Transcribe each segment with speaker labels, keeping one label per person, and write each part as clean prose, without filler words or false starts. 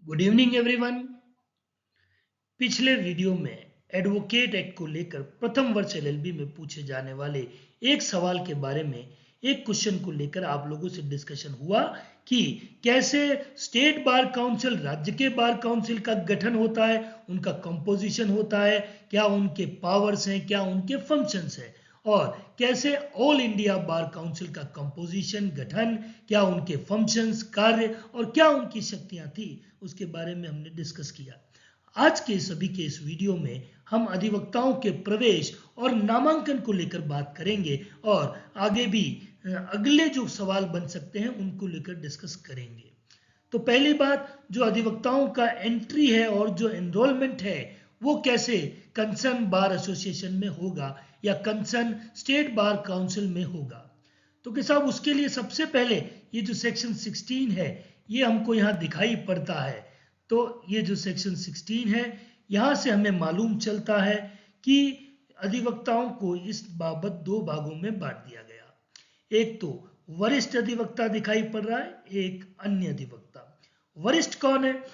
Speaker 1: Good evening everyone. पिछले video में advocate act को लेकर प्रथम वर्ष एलएलबी में पूछे जाने वाले एक सवाल के बारे में एक क्वेश्चन को लेकर आप लोगों से डिस्कशन हुआ कि कैसे स्टेट बार काउंसिल राज्य के बार काउंसिल का गठन होता है, उनका कंपोजिशन होता है, क्या उनके पावर्स हैं, क्या उनके फंक्शंस हैं, और कैसे ऑल इंडिया बार काउंसिल का कंपोजिशन गठन, क्या उनके फंक्शंस, कार्य और क्या उनकी शक्तियां थी, उसके बारे में हमने डिस्कस किया। आज के सभी के इस वीडियो में हम अधिवक्ताओं के प्रवेश और नामांकन को लेकर बात करेंगे और आगे भी अगले जो सवाल बन सकते हैं उनको लेकर डिस्कस करेंगे। तो पहली बात, जो अधिवक्ताओं का एंट्री है और जो एनरोलमेंट है वो कैसे कंसर्न बार एसोसिएशन में होगा या कंसर्न स्टेट बार काउंसिल में होगा। तो कि साहब उसके लिए सबसे पहले ये जो सेक्शन 16 है ये हमको यहाँ दिखाई पड़ता है। तो ये जो सेक्शन 16 है यहाँ से हमें मालूम चलता है कि अधिवक्ताओं को इस बाबत दो भागों में बांट दिया गया। एक तो वरिष्ठ अधिवक्ता दिखाई पड़ रहा है, एक अन्य अधिवक्ता। वरिष्ठ कौन है?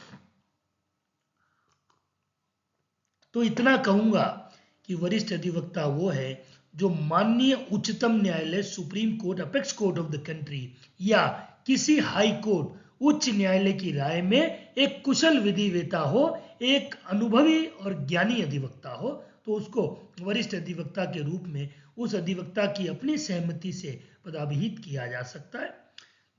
Speaker 1: तो इतना कहूंगा कि वरिष्ठ अधिवक्ता वो है जो माननीय उच्चतम न्यायालय, supreme court, apex court of the country या किसी हाई कोर्ट, उच्च न्यायालय की राय में एक कुशल विधिवेता हो, एक अनुभवी और ज्ञानी अधिवक्ता हो, तो उसको वरिष्ठ अधिवक्ता के रूप में उस अधिवक्ता की अपनी सहमति से पदाभिहित किया जा सकता है।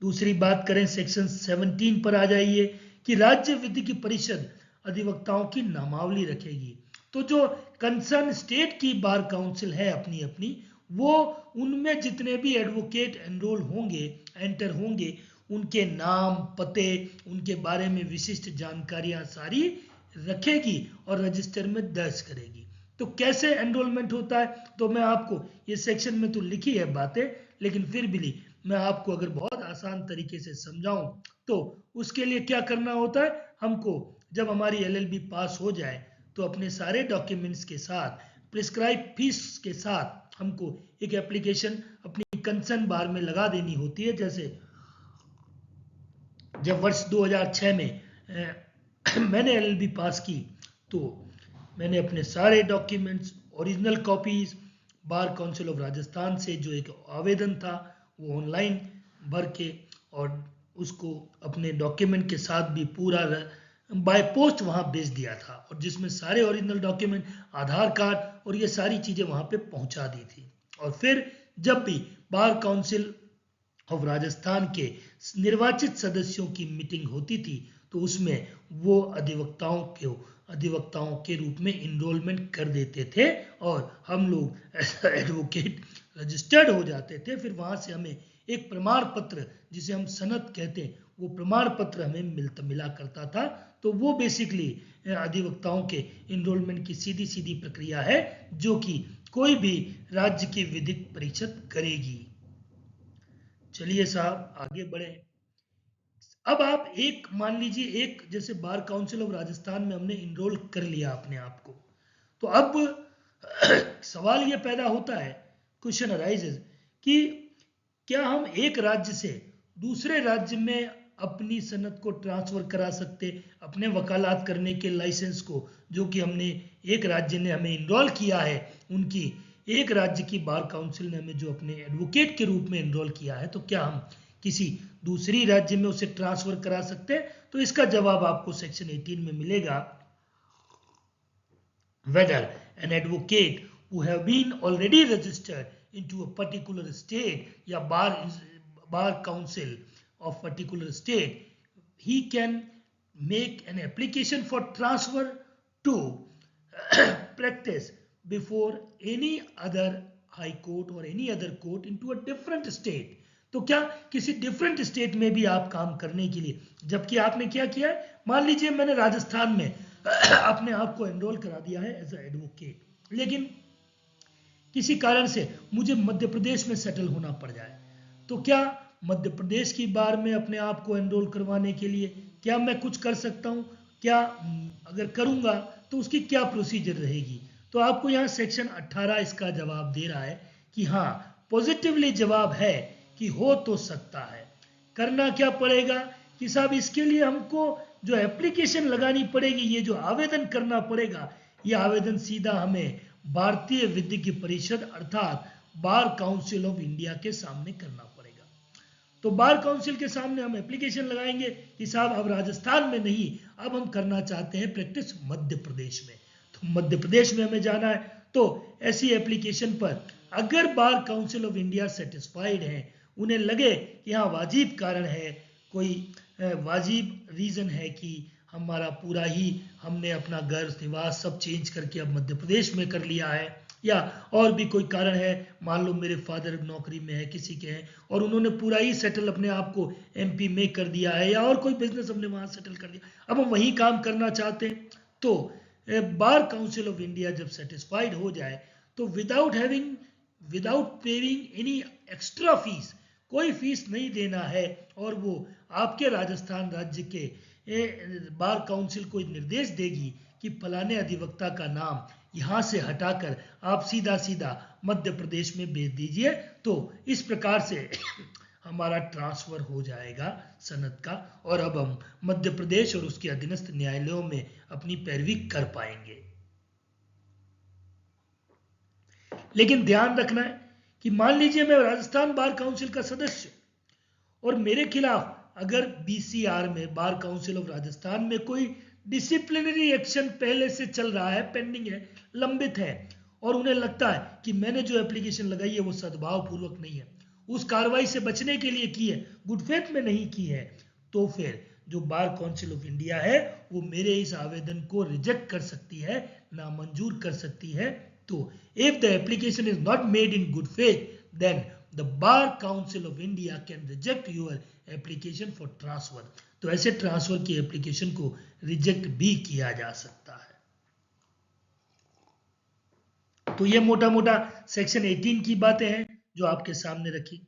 Speaker 1: दूसरी बात करें, सेक्शन 17 पर आ जाइए कि राज्य विधिक परिषद अधिवक्ताओं की नामावली रखेगी। तो जो कंसर्न स्टेट की बार काउंसिल है अपनी अपनी, वो उनमें जितने भी एडवोकेट एनरोल होंगे, एंटर होंगे, उनके नाम, पते, उनके बारे में विशिष्ट जानकारियां सारी रखेगी और रजिस्टर में दर्ज करेगी। तो कैसे एनरोलमेंट होता है, तो मैं आपको ये सेक्शन में तो लिखी है बातें, लेकिन फिर भी मैं आपको अगर बहुत आसान तरीके से समझाऊं तो उसके लिए क्या करना होता है, हमको जब हमारी एलएलबी पास हो जाए तो अपने सारे डॉक्यूमेंट्स के साथ, प्रिस्क्राइब फीस के साथ हमको एक एप्लीकेशन अपनी कंसर्न बार में लगा देनी होती है। जैसे जब वर्ष 2006 में मैंने एलएलबी पास की तो मैंने अपने सारे documents, original copies, bar council of Rajasthan से जो एक आवेदन था वो ऑनलाइन भर के और उसको अपने डॉक्यूमेंट के साथ भी पूरा बाय पोस्ट वहाँ भेज दिया था, और जिसमें सारे ओरिजिनल डॉक्यूमेंट, आधार कार्ड और ये सारी चीज़ें वहाँ पे पहुँचा दी थी। और फिर जब भी बार काउंसिल ऑफ राजस्थान के निर्वाचित सदस्यों की मीटिंग होती थी तो उसमें वो अधिवक्ताओं के रूप में इनरोलमेंट कर देते थे और हम लोग एज एडवोकेट रजिस्टर्ड हो जाते थे। फिर वहाँ से हमें एक प्रमाण पत्र, जिसे हम सनद कहते हैं, वो प्रमाण पत्र हमें मिला करता था। तो वो बेसिकली अधिवक्ताओं के इनरोलमेंट की सीधी सीधी प्रक्रिया है जो कि कोई भी राज्य की विधिक परिषद करेगी। चलिए साहब आगे बढ़े। अब आप एक मान लीजिए, एक जैसे बार काउंसिल ऑफ राजस्थान में हमने इनरोल कर लिया अपने आप को, तो अब सवाल ये पैदा होता है, क्वेश्चन अराइजेज, कि क्या हम एक राज्य से दूसरे राज्य में अपनी सनद को ट्रांसफर करा सकते, अपने वकालत करने के लाइसेंस को, जो कि हमने एक राज्य ने हमें इनरोल किया है, उनकी एक राज्य की बार काउंसिल ने हमें जो अपने एडवोकेट के रूप में इनरोल किया है, तो क्या हम किसी दूसरी राज्य में उसे ट्रांसफर करा सकते हैं? तो इसका जवाब आपको सेक्शन 18 में मिलेगा। Whether an advocate who have been already registered into a particular state या bar council of particular state, he can make an application for transfer to practice before any other high court or any other court into a different state। तो क्या किसी different state में भी आप काम करने के लिए, जबकि आपने क्या किया है, मान लीजिए मैंने राजस्थान में अपने आप को एनरोल करा दिया है एज ए एडवोकेट, लेकिन किसी कारण से मुझे मध्य प्रदेश में सेटल होना पड़ जाए, तो क्या मध्य प्रदेश की बार में अपने आप को एनरोल करवाने के लिए क्या मैं कुछ कर सकता हूँ? क्या अगर करूँगा तो उसकी क्या प्रोसीजर रहेगी? तो आपको यहाँ सेक्शन 18 इसका जवाब दे रहा है कि हाँ, पॉजिटिवली जवाब है कि हो तो सकता है। करना क्या पड़ेगा कि साहब इसके लिए हमको जो एप्लीकेशन लगानी पड़ेगी, ये जो आवेदन करना पड़ेगा, ये आवेदन सीधा हमें भारतीय विधिक परिषद अर्थात बार काउंसिल ऑफ इंडिया के सामने करना पड़ेगा। तो बार काउंसिल के सामने हम एप्लीकेशन लगाएंगे कि साहब अब राजस्थान में नहीं, अब हम करना चाहते हैं प्रैक्टिस मध्य प्रदेश में। तो मध्य प्रदेश में हमें जाना है। तो ऐसी एप्लीकेशन पर अगर बार काउंसिल ऑफ इंडिया सेटिस्फाइड है, उन्हें लगे कि हाँ वाजिब कारण है, कोई वाजिब रीजन है कि हमारा पूरा ही हमने अपना घर निवास सब चेंज करके अब मध्य प्रदेश में कर लिया है, या और भी कोई कारण है, मान लो मेरे फादर नौकरी में है, किसी के हैं और उन्होंने पूरा ही सेटल अपने आप को एमपी में कर दिया है, या और कोई बिजनेस हमने वहां सेटल कर दिया, अब हम वहीं काम करना चाहते हैं। तो बार काउंसिल ऑफ इंडिया जब सेटिस्फाइड हो जाए तो without paying any extra fees, कोई फीस नहीं देना है, और वो आपके राजस्थान राज्य के बार काउंसिल को निर्देश देगी कि फलाने अधिवक्ता का नाम यहां से हटाकर आप सीधा सीधा मध्य प्रदेश में भेज दीजिए। तो इस प्रकार से हमारा ट्रांसफर हो जाएगा सनद का, और अब हम मध्य प्रदेश और उसके अधीनस्थ न्यायालयों में अपनी पैरवी कर पाएंगे। लेकिन ध्यान रखना है कि मान लीजिए मैं राजस्थान बार काउंसिल का सदस्य और मेरे खिलाफ अगर बीसीआर में, बार काउंसिल ऑफ राजस्थान में, कोई डिसिप्लिनरी एक्शन पहले से चल रहा है, पेंडिंग है, लंबित है, और उन्हें लगता है कि मैंने जो एप्लीकेशन लगाई है वो सद्भाव पूर्वक नहीं है, उस कार्रवाई से बचने के लिए की है, गुड फेथ में नहीं की है, तो फिर जो बार काउंसिल ऑफ इंडिया है वो मेरे इस आवेदन को रिजेक्ट कर सकती है, नामंजूर कर सकती है। तो if the application is not made in good faith, then the bar council of India can reject your application for transfer. तो ऐसे ट्रांसफर की एप्लीकेशन को रिजेक्ट भी किया जा सकता है। तो ये मोटा मोटा सेक्शन 18 की बातें हैं जो आपके सामने रखी।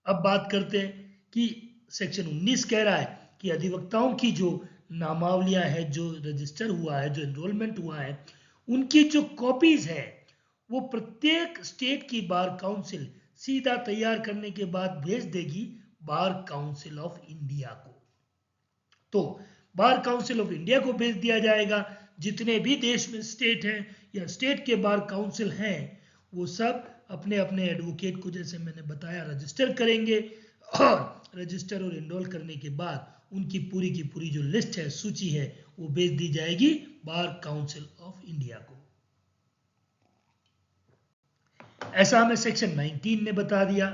Speaker 1: अब बात करते हैं कि सेक्शन 19 कह रहा है कि अधिवक्ताओं की जो नामावलियां है, जो रजिस्टर हुआ है, जो एनरोलमेंट हुआ है, उनकी जो कॉपीज है वो प्रत्येक स्टेट की बार काउंसिल सीधा तैयार करने के बाद भेज देगी बार काउंसिल ऑफ इंडिया को। तो बार काउंसिल ऑफ इंडिया को भेज दिया जाएगा। जितने भी देश में स्टेट हैं या स्टेट के बार काउंसिल हैं, वो सब अपने अपने एडवोकेट को, जैसे मैंने बताया, रजिस्टर करेंगे, और रजिस्टर और एनरोल करने के बाद उनकी पूरी की पूरी जो लिस्ट है, सूची है, वो भेज दी जाएगी बार काउंसिल ऑफ इंडिया को। ऐसा हमें सेक्शन 19 ने बता दिया।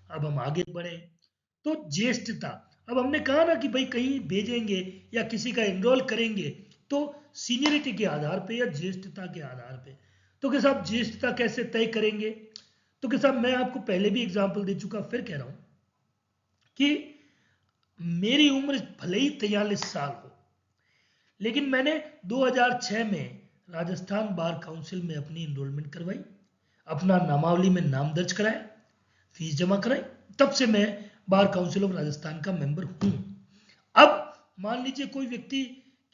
Speaker 1: अब हम आगे बढ़े तो ज्येष्ठता। अब हमने कहा ना कि भाई कहीं भेजेंगे या किसी का एनरोल करेंगे तो सीनियरिटी के आधार पे या ज्येष्ठता के आधार पे। तो क्या साहब ज्येष्ठता कैसे तय करेंगे? तो क्या साहब मैं आपको पहले भी एग्जांपल दे चुका, फिर कह रहा हूं कि मेरी उम्र भले ही 43 साल हो, लेकिन मैंने 2006 में राजस्थान बार काउंसिल में अपनी एनरोलमेंट करवाई, अपना नामावली में नाम दर्ज कराया, फीस जमा कराई, तब से मैं बार काउंसिल ऑफ राजस्थान का मेंबर हूं। अब मान लीजिए कोई व्यक्ति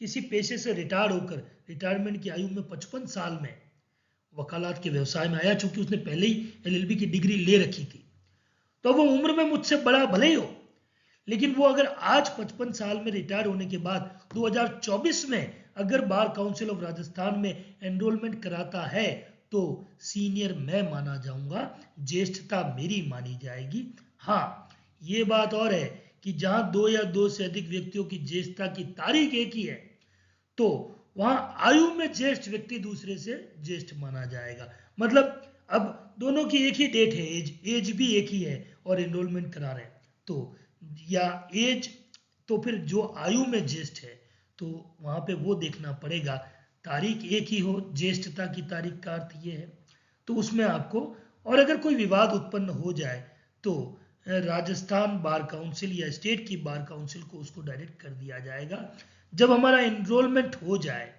Speaker 1: किसी पेशे से रिटायर होकर रिटायरमेंट की आयु में 55 साल में वकालत के व्यवसाय में आया, चूंकि उसने पहले ही एलएलबी की डिग्री ले रखी थी, तो वो उम्र में मुझसे बड़ा भले ही हो, लेकिन वो अगर आज 55 साल में रिटायर होने के बाद 2024 में अगर बार काउंसिल ऑफ राजस्थान में एनरोलमेंट कराता है तो सीनियर मैं माना जाऊंगा, ज्येष्ठता मेरी मानी जाएगी। हाँ, ये बात और है कि जहां 2 या 2 से अधिक व्यक्तियों की ज्येष्ठता की तारीख एक ही है, तो वहां आयु में ज्येष्ठ व्यक्ति दूसरे से ज्येष्ठ माना जाएगा। मतलब अब दोनों की एक ही डेट है, एज भी एक ही है और एनरोलमेंट करा रहे हैं, तो या एज, तो फिर जो आयु में ज्येष्ठ है तो वहां पे वो देखना पड़ेगा, तारीख एक ही हो, ज्येष्ठता की तारीख का अर्थ ये है। तो उसमें आपको, और अगर कोई विवाद उत्पन्न हो जाए तो राजस्थान बार काउंसिल या स्टेट की बार काउंसिल को उसको डायरेक्ट कर दिया जाएगा। जब हमारा एनरोलमेंट हो जाए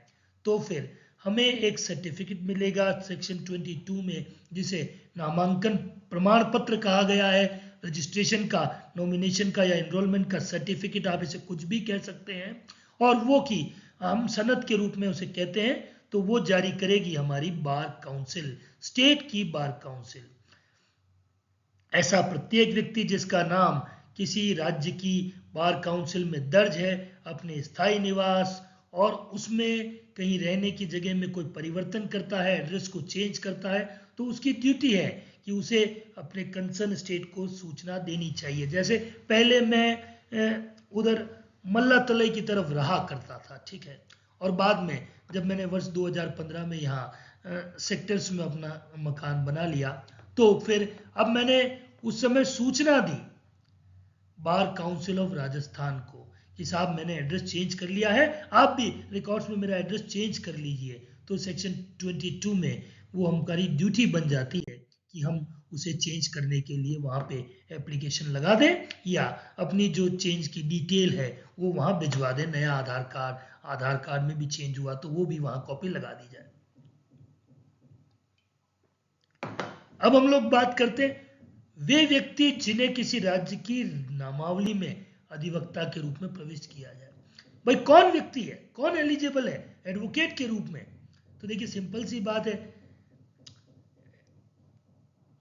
Speaker 1: तो फिर हमें एक सर्टिफिकेट मिलेगा सेक्शन 22 में, जिसे नामांकन प्रमाण पत्र कहा गया है, रजिस्ट्रेशन का, नॉमिनेशन का या एनरोलमेंट का सर्टिफिकेट, आप इसे कुछ भी कह सकते हैं, और वो की हम सनद के रूप में उसे कहते हैं, तो वो जारी करेगी हमारी बार काउंसिल, स्टेट की बार काउंसिल। ऐसा प्रत्येक व्यक्ति जिसका नाम किसी राज्य की बार काउंसिल में दर्ज है अपने स्थायी निवास और उसमें कहीं रहने की जगह में कोई परिवर्तन करता है, एड्रेस को चेंज करता है, तो उसकी ड्यूटी है कि उसे अपने कंसर्न स्टेट को सूचना देनी चाहिए। जैसे पहले मैं उधर मल्ला तलई की तरफ रहा करता था, ठीक है, और बाद में जब मैंने वर्ष 2015 में यहाँ सेक्टर्स में अपना मकान बना लिया, तो फिर अब मैंने उस समय सूचना दी बार काउंसिल ऑफ राजस्थान को कि साहब मैंने एड्रेस चेंज कर लिया है, आप भी रिकॉर्ड्स में मेरा एड्रेस चेंज कर लीजिए। तो सेक्शन 22 में वो हमारी ड्यूटी बन जाती है कि हम उसे चेंज करने के लिए वहाँ पे एप्लीकेशन लगा दें या अपनी जो चेंज की डिटेल है वो वहाँ भिजवा दें। नया आधार कार्ड में भी चेंज हुआ तो वो भी वहाँ कॉपी लगा दी जाए। अब हम लोग बात करते वे व्यक्ति जिन्हें किसी राज्य की नामावली में अधिवक्ता के रूप में प्रविष्ट किया जाए। भाई कौन व्यक्ति है, कौन एलिजिबल है एडवोकेट के रूप में? तो देखिए सिंपल सी बात है,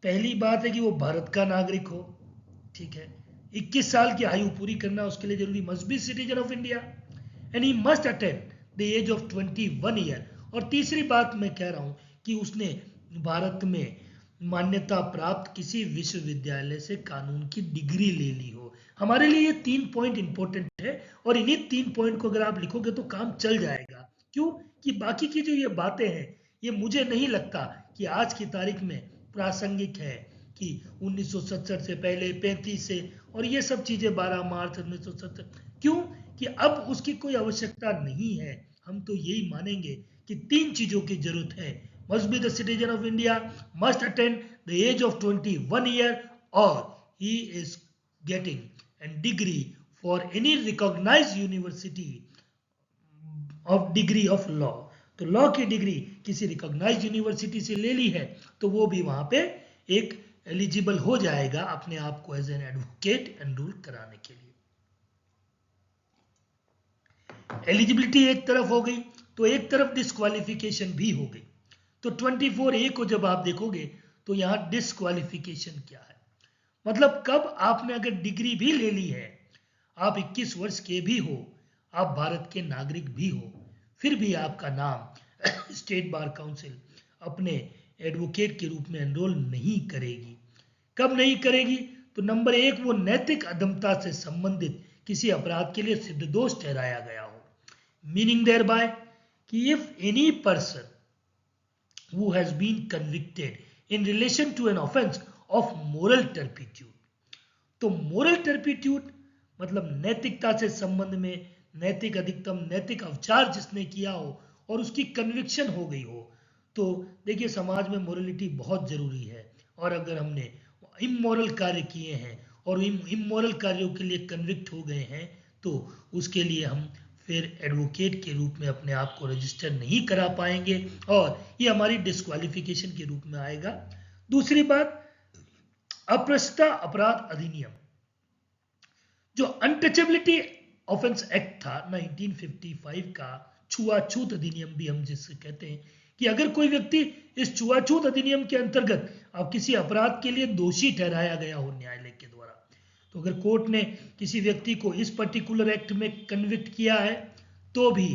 Speaker 1: पहली बात है कि वो भारत का नागरिक हो, ठीक है, 21 साल की आयु पूरी करना उसके लिए जरूरी, must be citizen of India and he must attend the age of 21 year. और तीसरी बात मैं कह रहा हूं कि उसने भारत में मान्यता प्राप्त किसी विश्वविद्यालय से कानून की डिग्री ले ली हो। हमारे लिए ये 3 पॉइंट इंपॉर्टेंट है और इन्हीं 3 पॉइंट को अगर आप लिखोगे तो काम चल जाएगा। क्यों कि बाकी की जो ये बातें हैं ये मुझे नहीं लगता कि आज की तारीख में प्रासंगिक है कि 1967 से पहले 35 से और ये सब चीजें 12 मार्च 1970, क्यों कि अब उसकी कोई आवश्यकता नहीं है। हम तो यही मानेंगे कि 3 चीजों की जरूरत है, must be the citizen of India, must attain the age of 21 year or he is getting a degree for any recognized university of degree of law। तो लॉ की डिग्री किसी रिकॉग्नाइज्ड यूनिवर्सिटी से ले ली है तो वो भी वहां पे एक एलिजिबल हो जाएगा अपने आप को एज एन एडवोकेट एनरोल कराने के लिए। एलिजिबिलिटी एक तरफ हो गई तो एक तरफ डिस्क्वालिफिकेशन भी हो गई। तो 24A को जब आप देखोगे तो यहां डिस्क्वालिफिकेशन क्या है, मतलब कब आपने अगर डिग्री भी ले ली है, आप 21 वर्ष के भी हो, आप भारत के नागरिक भी हो, फिर भी आपका नाम स्टेट बार काउंसिल अपने एडवोकेट के रूप में एनरोल नहीं करेगी। कब नहीं करेगी? तो नंबर 1, वो नैतिक अधमता से संबंधित किसी अपराध के लिए सिद्ध दोष ठहराया गया हो, मीनिंग देयर बाय कि if any person who has been convicted in relation to an offense of moral turpitude। तो moral turpitude मतलब नैतिकता से संबंध में नैतिक अधिकतम नैतिक अवचार जिसने किया हो और उसकी कन्विक्शन हो गई हो। तो देखिए समाज में मोरलिटी बहुत जरूरी है और अगर हमने इमोरल कार्य किए हैं और इमोरल कार्यों के लिए कन्विक्ट हो गए हैं तो उसके लिए हम फिर एडवोकेट के रूप में अपने आप को रजिस्टर नहीं करा पाएंगे और ये हमारी डिस्क्वालिफिकेशन के रूप में आएगा। दूसरी बात, अप्रस्तुता अपराध अधिनियम जो अनटचेबिलिटी ऑफेंस एक्ट था 1955 का, छुआछूत अधिनियम भी हम जिससे कहते हैं कि अगर कोई व्यक्ति इस छुआछूत अधिनियम के अंतर्गत अब किसी अपराध के लिए दोषी ठहराया गया हो न्यायालय के द्वारा, तो अगर कोर्ट ने किसी व्यक्ति को इस पर्टिकुलर एक्ट में कन्विक्ट किया है तो भी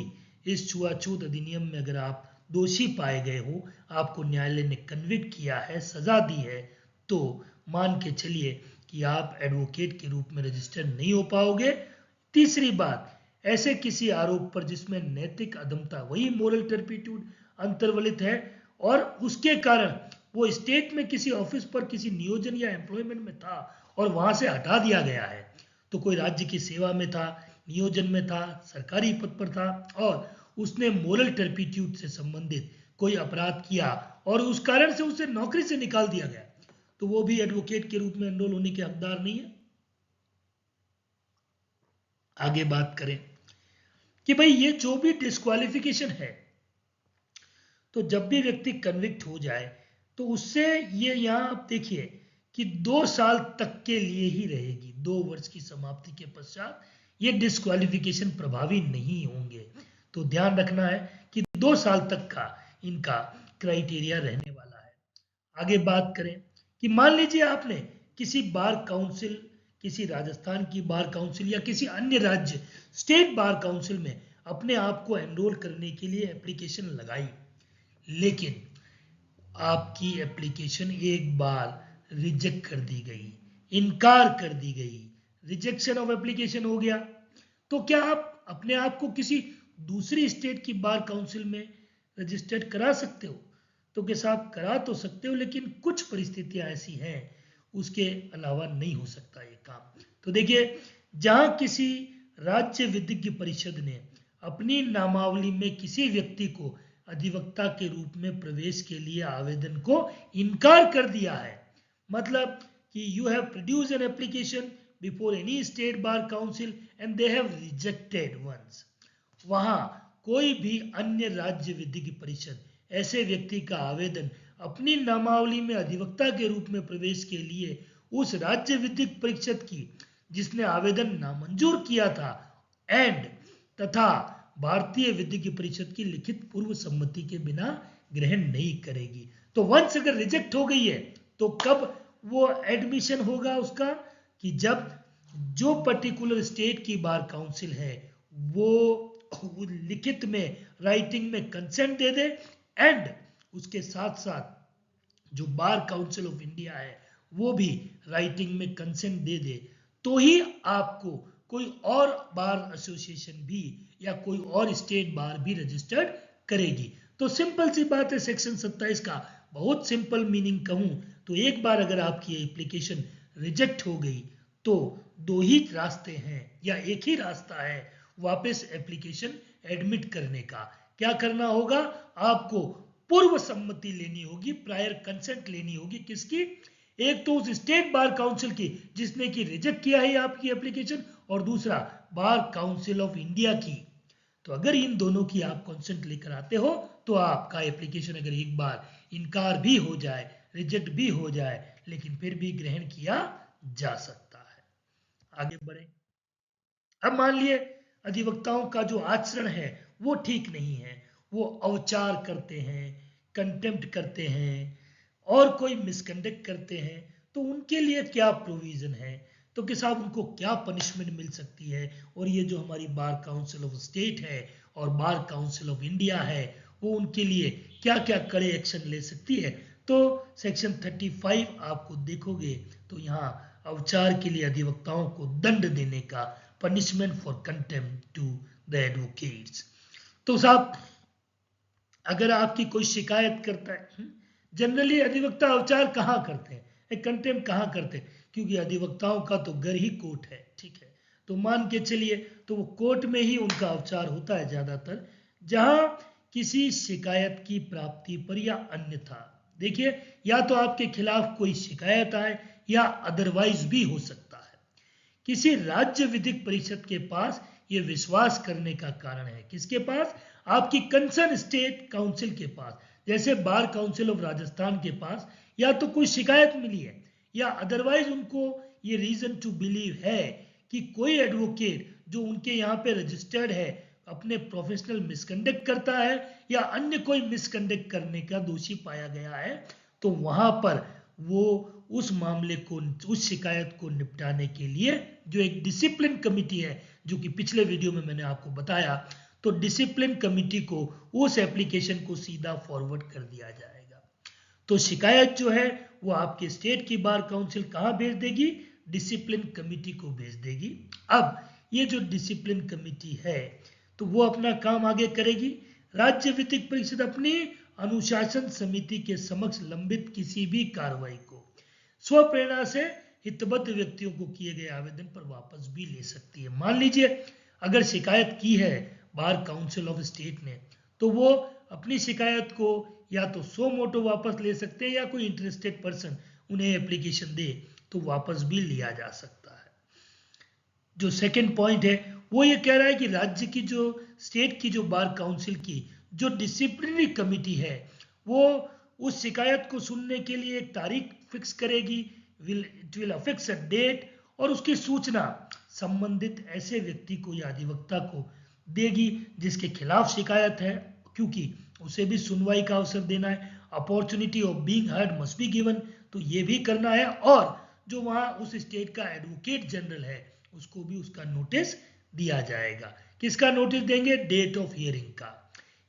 Speaker 1: इस छुआछूत अधिनियम में अगर आप दोषी पाए गए हो, आपको न्यायालय ने कन्विक्ट किया है, सजा दी है, तो मान के चलिए कि आप एडवोकेट के रूप में रजिस्टर नहीं हो पाओगे। तीसरी बात, ऐसे किसी आरोप पर जिसमें नैतिक अधमता वही मोरल टर्पिट्यूड अंतर्वलित है और उसके कारण वो स्टेट में किसी ऑफिस पर किसी नियोजन या एम्प्लॉयमेंट में था और वहां से हटा दिया गया है, तो कोई राज्य की सेवा में था, नियोजन में था, सरकारी पद पर था और उसने मोरल टर्पिट्यूड से संबंधित कोई अपराध किया और उस कारण से उसे नौकरी से निकाल दिया गया, तो वो भी एडवोकेट के रूप में एनरोल होने के हकदार नहीं है। आगे बात करें कि भाई ये जो भी डिस्क्वालिफिकेशन है, तो जब भी व्यक्ति कन्विक्ट हो जाए तो उससे ये यहां आप देखिए कि 2 साल तक के लिए ही रहेगी, 2 वर्ष की समाप्ति के पश्चात ये डिस्क्वालिफिकेशन प्रभावी नहीं होंगे। तो ध्यान रखना है कि 2 साल तक का इनका क्राइटेरिया रहने वाला है। आगे बात करें कि मान लीजिए आपने किसी बार काउंसिल किसी राजस्थान की बार काउंसिल या किसी अन्य राज्य स्टेट बार काउंसिल में अपने आप को एनरोल करने के लिए एप्लीकेशन लगाई, लेकिन आपकी एप्लीकेशन एक बार रिजेक्ट कर दी गई, इनकार कर दी गई, रिजेक्शन ऑफ एप्लीकेशन हो गया, तो क्या आप अपने आप को किसी दूसरी स्टेट की बार काउंसिल में रजिस्टर्ड करा सकते हो? तो कि साहब करा तो सकते हो, लेकिन कुछ परिस्थितियां ऐसी हैं, उसके अलावा नहीं हो सकता ये काम। तो देखिए, जहां किसी राज्य विधिज्ञ परिषद ने अपनी नामावली में किसी व्यक्ति को अधिवक्ता के रूप में प्रवेश के लिए आवेदन को इनकार कर दिया है, मतलब कि you have produce an application before any state bar council and they have rejected once, वहां कोई भी अन्य राज्य विधिज्ञ परिषद ऐसे व्यक्ति का आवेदन अपनी नामावली में अधिवक्ता के रूप में प्रवेश के लिए उस राज्य विधिज्ञ परिषद की जिसने आवेदन नामंजूर किया था एंड तथा भारतीय विधिज्ञ परिषद की लिखित पूर्व सम्मति के बिना ग्रहण नहीं करेगी। तो वंस अगर रिजेक्ट हो गई है तो कब वो एडमिशन होगा उसका, कि जब जो पर्टिकुलर स्टेट की बार काउंसिल है वो लिखित में राइटिंग में कंसेंट दे दे एंड उसके साथ साथ जो बार काउंसिल ऑफ इंडिया है वो भी राइटिंग में कंसेंट दे दे, तो ही आपको कोई और बार एसोसिएशन भी या कोई और स्टेट बार भी रजिस्टर्ड करेगी। तो सिंपल सी बात है, सेक्शन 27 का बहुत सिंपल मीनिंग कहूं तो एक बार अगर आपकी एप्लीकेशन रिजेक्ट हो गई तो दो ही रास्ते हैं या एक ही रास्ता है वापस एप्लीकेशन एडमिट करने का। क्या करना होगा, आपको पूर्व सम्मति लेनी होगी, प्रायर कंसेंट लेनी होगी, किसकी? एक तो उस स्टेट बार काउंसिल की जिसने कि रिजेक्ट किया है आपकी एप्लीकेशन, और दूसरा बार काउंसिल ऑफ इंडिया की। तो अगर इन दोनों की आप कंसेंट लेकर आते हो तो आपका एप्लीकेशन अगर एक बार इनकार भी हो जाए, रिजेक्ट भी हो जाए, लेकिन फिर भी ग्रहण किया जा सकता है। आगे बढ़े। अब मान लिए अधिवक्ताओं का जो आचरण है वो ठीक नहीं है, वो अवचार करते हैं, कंटेम्प्ट करते हैं और कोई मिसकंडक्ट करते हैं, तो उनके लिए क्या प्रोविजन है, तो कि साहब उनको क्या पनिशमेंट मिल सकती है, और ये जो हमारी बार काउंसिल ऑफ स्टेट है और बार काउंसिल ऑफ इंडिया है वो उनके लिए क्या क्या कड़े एक्शन ले सकती है। तो सेक्शन 35 आपको देखोगे तो यहाँ अवचार के लिए अधिवक्ताओं को दंड देने का, punishment for contempt to the advocates. तो साहब अगर आपकी कोई शिकायत करता है, जनरली अधिवक्ता अवचार कहाँ करते हैं, कंटेम्प्ट कहाँ करते हैं, क्योंकि अधिवक्ताओं का तो घर ही कोर्ट है, ठीक है, तो मान के चलिए तो वो कोर्ट में ही उनका अवचार होता है ज्यादातर, जहां किसी शिकायत की प्राप्ति पर या अन्यथा, देखिए या तो आपके खिलाफ कोई शिकायत आए या अदरवाइज भी हो सकता है, किसी राज्य विधिक परिषद के पास ये विश्वास करने का कारण है, किसके पास? आपकी कंसर्न स्टेट काउंसिल के पास, जैसे बार काउंसिल ऑफ राजस्थान के पास या तो कोई शिकायत मिली है या अदरवाइज उनको ये रीजन टू बिलीव है कि कोई एडवोकेट जो उनके यहाँ पे रजिस्टर्ड है अपने प्रोफेशनल मिसकंडक्ट करता है या अन्य कोई मिसकंडक्ट करने का दोषी पाया गया है, तो वहां पर वो उस मामले को, उस शिकायत को निपटाने के लिए जो एक डिसिप्लिन कमिटी है, जो कि पिछले वीडियो में मैंने आपको बताया, तो डिसिप्लिन कमिटी को उस एप्लीकेशन को सीधा फॉरवर्ड कर दिया जाएगा। तो शिकायत जो है वो आपके स्टेट की बार काउंसिल कहाँ भेज देगी? डिसिप्लिन कमिटी को भेज देगी। अब ये जो डिसिप्लिन कमिटी है तो वो अपना काम आगे करेगी। राज्य विधिक परिषद अपनी अनुशासन समिति के समक्ष लंबित किसी भी कार्रवाई को स्वप्रेरणा से हितबद्ध व्यक्तियों को किए गए आवेदन पर वापस भी ले सकती है। मान लीजिए अगर शिकायत की है बार काउंसिल ऑफ स्टेट ने, तो वो अपनी शिकायत को या तो सो मोटो वापस ले सकते हैं या कोई इंटरेस्टेड पर्सन उन्हें एप्लीकेशन दे तो वापस भी लिया जा सकता है। जो सेकंड पॉइंट है वो ये कह रहा है कि राज्य की जो स्टेट की जो बार काउंसिल की जो डिसिप्लिनरी कमिटी है वो उस शिकायत को सुनने के लिए एक तारीख फिक्स करेगी, it will fix a date, और उसकी सूचना संबंधित ऐसे व्यक्ति को या अधिवक्ता को देगी जिसके खिलाफ शिकायत है, क्योंकि उसे भी सुनवाई का अवसर देना है, opportunity of being heard must be given, तो ये भी करना है, और जो वहां उस स्टेट का एडवोकेट जनरल है उसको भी उसका नोटिस दिया जाएगा। किसका नोटिस देंगे? डेट ऑफ हियरिंग का।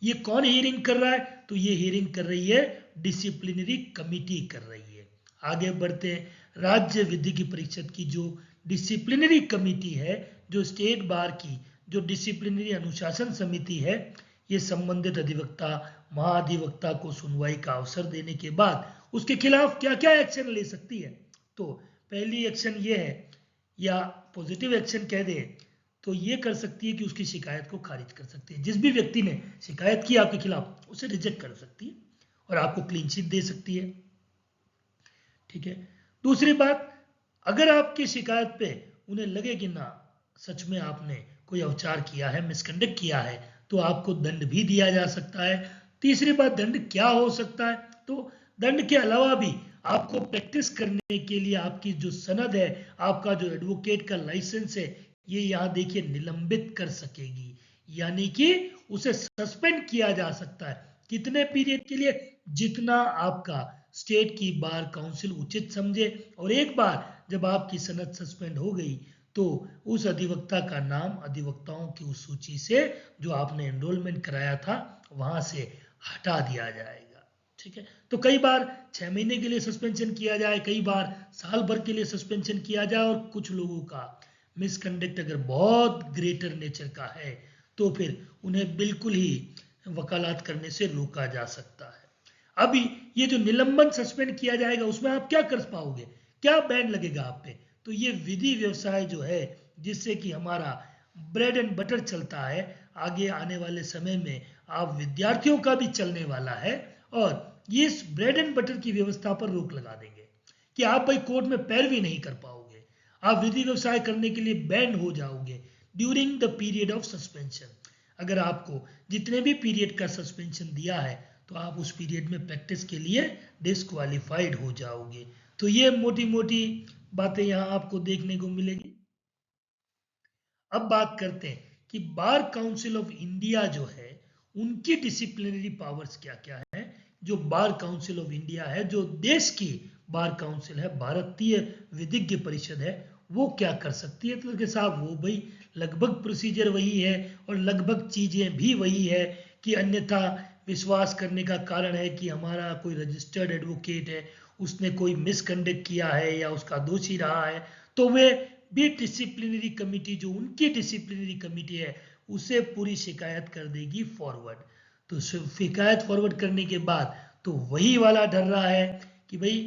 Speaker 1: ये कौन हियरिंग कर रहा है? तो ये हियरिंग कर रही है डिसिप्लिनरी कमिटी कर रही है। आगे बढ़ते हैं। राज्य विधिक परिषद की जो डिसिप्लिनरी कमिटी है, जो स्टेट बार की जो डिसिप्लिनरी अनुशासन समिति है, ये संबंधित अधिवक्ता महाधिवक्ता को सुनवाई का अवसर देने के बाद उसके खिलाफ क्या क्या एक्शन ले सकती है। तो पहली एक्शन ये है, या पॉजिटिव एक्शन कह दे तो ये कर सकती है कि उसकी शिकायत को खारिज कर सकती है। जिस भी व्यक्ति ने शिकायत की आपके खिलाफ उसे रिजेक्ट कर सकती है और आपको क्लीन चिट दे सकती है। ठीक है। दूसरी बात, अगर आपकी शिकायत पे उन्हें लगे कि ना सच में आपने कोई अवचार किया है, मिसकंडक्ट किया है, तो आपको दंड भी दिया जा सकता है। तीसरी बात, दंड क्या हो सकता है? तो दंड के अलावा भी आपको प्रैक्टिस करने के लिए आपकी जो सनद है, आपका जो एडवोकेट का लाइसेंस है, ये यहाँ देखिए निलंबित कर सकेगी, यानी कि उसे सस्पेंड किया जा सकता है। कितने पीरियड के लिए? जितना आपका स्टेट की बार काउंसिल उचित समझे। और एक बार जब आपकी सनद सस्पेंड हो गई तो उस अधिवक्ता का नाम अधिवक्ताओं की उस सूची से जो आपने एनरोलमेंट कराया था वहां से हटा दिया जाएगा। ठीक है। तो कई बार 6 महीने के लिए सस्पेंशन किया जाए, कई बार साल भर के लिए सस्पेंशन किया जाए, और कुछ लोगों का मिसकंडक्ट अगर बहुत ग्रेटर नेचर का है तो फिर उन्हें बिल्कुल ही वकालत करने से रोका जा सकता है। अभी ये जो निलंबन सस्पेंड किया जाएगा उसमें आप क्या कर पाओगे, क्या बैन लगेगा आप पे? तो ये विधि व्यवसाय जो है जिससे कि हमारा ब्रेड एंड बटर चलता है, आगे आने वाले समय में आप विद्यार्थियों का भी चलने वाला है, और ये इस ब्रेड एंड बटर की व्यवस्था पर रोक लगा देंगे कि आप भाई कोर्ट में पैरवी नहीं कर पाओगे, आप विधि व्यवसाय करने के लिए बैन हो जाओगे during the period of suspension. अगर आपको जितने भी पीरियड का सस्पेंशन दिया है तो आप उस पीरियड में प्रैक्टिस के लिए डिस्क्वालिफाइड हो जाओगे। तो ये मोटी मोटी बातें यहाँ आपको देखने को मिलेगी। अब बात करते हैं कि बार काउंसिल ऑफ इंडिया जो है उनकी डिसिप्लिनरी पावर्स क्या क्या है। जो बार काउंसिल ऑफ इंडिया है, जो देश की बार काउंसिल है, भारतीय विधिज्ञ परिषद है, वो क्या कर सकती है? तो साहब वो भाई लगभग प्रोसीजर वही है और लगभग चीजें भी वही है कि अन्यथा विश्वास करने का कारण है कि हमारा कोई रजिस्टर्ड एडवोकेट है, उसने कोई मिसकंडक्ट किया है या उसका दोषी रहा है, तो वे भी डिसिप्लिनरी कमिटी जो उनकी डिसिप्लिनरी कमिटी है उसे पूरी शिकायत कर देगी फॉरवर्ड। तो शिकायत फॉरवर्ड करने के बाद तो वही वाला डर रहा है कि भाई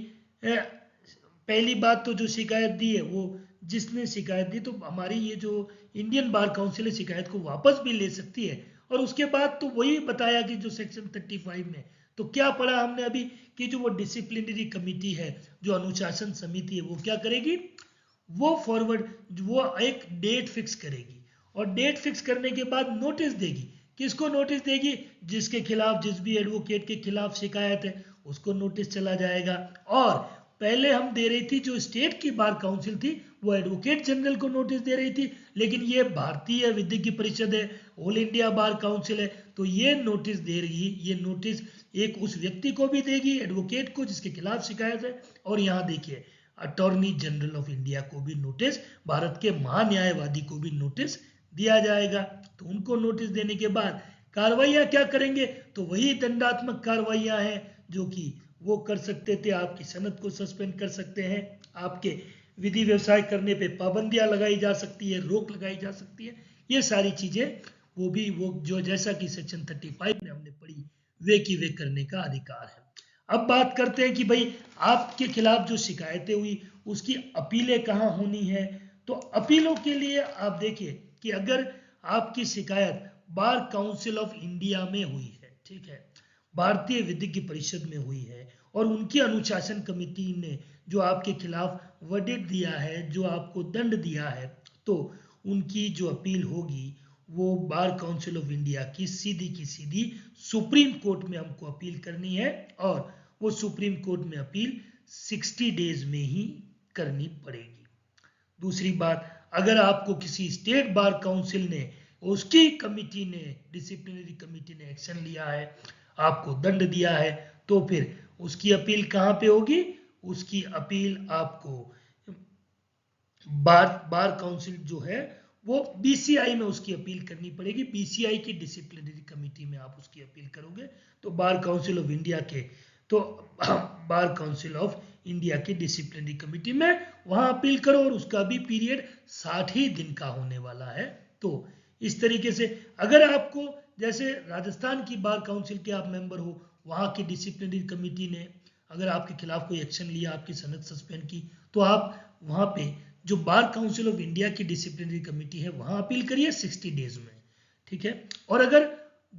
Speaker 1: पहली बात तो जो शिकायत दी है वो जिसने शिकायत दी, तो हमारी ये जो इंडियन बार काउंसिल है शिकायत को वापस भी ले सकती है। और उसके बाद तो वही बताया कि जो सेक्शन 35 में तो क्या पढ़ा हमने अभी कि जो वो डिसिप्लिनरी कमिटी है, जो अनुशासन समिति है, वो क्या करेगी? वो फॉरवर्ड वो एक डेट फिक्स करेगी और डेट फिक्स करने के बाद नोटिस देगी। किसको नोटिस देगी? जिसके खिलाफ, जिस भी एडवोकेट के खिलाफ शिकायत है उसको नोटिस चला जाएगा। और पहले हम दे रही थी, जो स्टेट की बार काउंसिल थी वो एडवोकेट जनरल को नोटिस दे रही थी, लेकिन ये भारतीय विधिज्ञ परिषद है, ऑल इंडिया बार काउंसिल है, तो ये नोटिस दे रही, ये नोटिस एक उस व्यक्ति को भी देगी, एडवोकेट को जिसके खिलाफ शिकायत है, और यहाँ देखिए अटॉर्नी जनरल ऑफ इंडिया को भी नोटिस, भारत के महान्यायवादी को भी नोटिस दिया जाएगा। तो उनको नोटिस देने के बाद कार्रवाइयां क्या करेंगे? तो वही दंडात्मक कार्रवाइयां हैं जो कि वो कर सकते थे। आपकी सनद को सस्पेंड कर सकते हैं, आपके विधि व्यवसाय करने पे पाबंदियां लगाई जा सकती है, रोक लगाई जा सकती है, ये सारी चीजें वो भी वो जो जैसा कि सेक्शन 35 में हमने पढ़ी वे की वे करने का अधिकार है। अब बात करते हैं कि भाई आपके खिलाफ जो शिकायतें हुई उसकी अपीलें कहाँ होनी है। तो अपीलों के लिए आप देखिए कि अगर आपकी शिकायत बार काउंसिल ऑफ इंडिया में हुई है, ठीक है, भारतीय विधिज्ञ परिषद में हुई है, और उनकी अनुशासन कमेटी ने जो आपके खिलाफ वर्डिक्ट दिया है, जो आपको दंड दिया है, तो उनकी जो अपील होगी वो बार काउंसिल ऑफ इंडिया की सीधी सुप्रीम कोर्ट में हमको अपील करनी है, और वो सुप्रीम कोर्ट में अपील 60 डेज में ही करनी पड़ेगी। दूसरी बात, अगर आपको किसी स्टेट बार काउंसिल ने, उसकी कमिटी ने, डिसिप्लिनरी कमिटी ने एक्शन लिया है, आपको दंड दिया है, तो फिर उसकी अपील कहाँ पे होगी? उसकी अपील आपको बार काउंसिल जो है वो बीसीआई में उसकी अपील करनी पड़ेगी। बीसीआई की डिसिप्लिनरी कमेटी में आप उसकी अपील करोगे तो बार काउंसिल ऑफ इंडिया के तो बार काउंसिल ऑफ इंडिया की डिसिप्लिनरी कमेटी में वहां अपील करो और उसका भी पीरियड 60 ही दिन का होने वाला है। तो इस तरीके से अगर आपको जैसे राजस्थान की बार काउंसिल के आप मेंबर हो, वहां की डिसिप्लिनरी कमेटी ने अगर आपके खिलाफ कोई एक्शन लिया, आपकी सनद सस्पेंड की, तो आप वहां पे जो बार काउंसिल ऑफ इंडिया की डिसिप्लिनरी कमेटी है वहां अपील करिए 60 डेज में, ठीक है। और अगर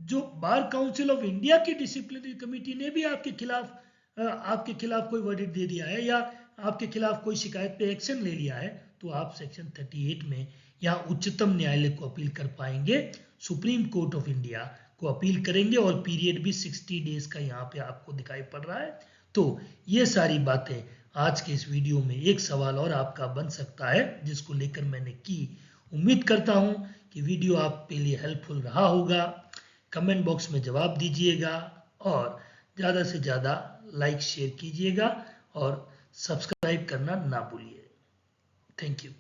Speaker 1: जो बार काउंसिल ऑफ इंडिया की डिसिप्लिनरी कमेटी ने भी आपके खिलाफ कोई वर्डिक्ट दे दिया है या आपके खिलाफ कोई शिकायत पे एक्शन ले लिया है, तो आप सेक्शन 38 में यहाँ उच्चतम न्यायालय को अपील कर पाएंगे, सुप्रीम कोर्ट ऑफ इंडिया को अपील करेंगे और पीरियड भी 60 डेज का यहाँ पे आपको दिखाई पड़ रहा है। तो ये सारी बातें आज के इस वीडियो में, एक सवाल और आपका बन सकता है जिसको लेकर मैंने की। उम्मीद करता हूं कि वीडियो आपके लिए हेल्पफुल रहा होगा। कमेंट बॉक्स में जवाब दीजिएगा और ज़्यादा से ज़्यादा लाइक शेयर कीजिएगा और सब्सक्राइब करना ना भूलिए। Thank you.